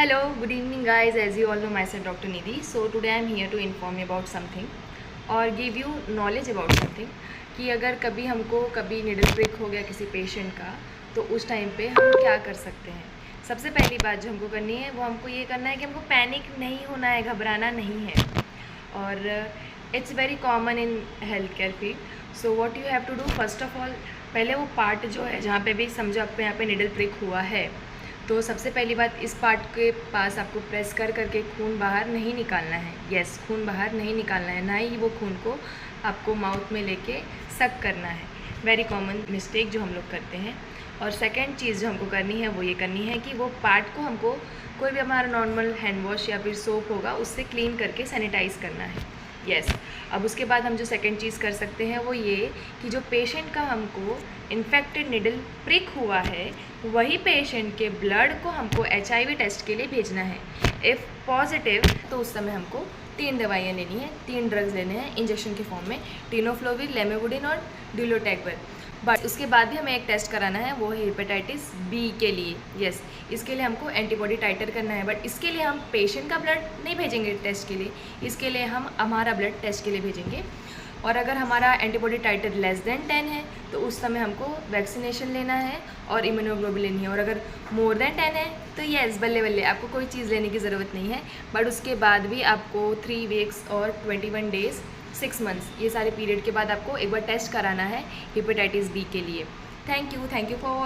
Hello, good evening guys. As you all know, myself Dr. Nidhi. So today I am here to inform you about something और give you knowledge about something कि अगर कभी हमको कभी needle prick हो गया किसी patient का तो उस टाइम पे हम क्या कर सकते हैं। सबसे पहली बात जो हमको करनी है वो हमको ये करना है कि हमको पैनिक नहीं होना है, घबराना नहीं है। और it's very common in health care field. So what you have to do, first of all पहले वो पार्ट जो है जहाँ पे भी समझो आपको यहाँ पे निडल प्रिक हुआ है तो सबसे पहली बात इस पार्ट के पास आपको प्रेस कर करके खून बाहर नहीं निकालना है। यस, खून बाहर नहीं निकालना है, ना ही वो खून को आपको माउथ में लेके सक करना है। वेरी कॉमन मिस्टेक जो हम लोग करते हैं। और सेकंड चीज़ जो हमको करनी है वो ये करनी है कि वो पार्ट को हमको कोई भी हमारा नॉर्मल हैंड वॉश या फिर सोप होगा उससे क्लीन करके सैनिटाइज़ करना है। यस, अब उसके बाद हम जो सेकंड चीज़ कर सकते हैं वो ये कि जो पेशेंट का हमको इन्फेक्टेड निडल प्रिक हुआ है वही पेशेंट के ब्लड को हमको HIV टेस्ट के लिए भेजना है। इफ़ पॉजिटिव तो उस समय हमको 3 दवाइयाँ लेनी है, 3 ड्रग्स लेने हैं इंजेक्शन के फॉर्म में, टेनोफ्लोविर, लेमेवुडिन और ड्यूलोटैक्वर। बट उसके बाद भी हमें एक टेस्ट कराना है, वो है हेपेटाइटिस बी के लिए। यस, इसके लिए हमको एंटीबॉडी टाइटर करना है, बट इसके लिए हम पेशेंट का ब्लड नहीं भेजेंगे टेस्ट के लिए, इसके लिए हम हमारा ब्लड टेस्ट के लिए भेजेंगे। और अगर हमारा एंटीबॉडी टाइटर लेस देन 10 है तो उस समय हमको वैक्सीनेशन लेना है और इम्यूनोग्लोबुलिन लेनी है। और अगर मोर देन 10 है तो यस, बल्ले बल्ले, आपको कोई चीज़ लेने की ज़रूरत नहीं है। बट उसके बाद भी आपको 3 वीक्स और 21 डेज़ 6 मंथ्स ये सारे पीरियड के बाद आपको एक बार टेस्ट कराना है हेपेटाइटिस बी के लिए। Thank you for watching.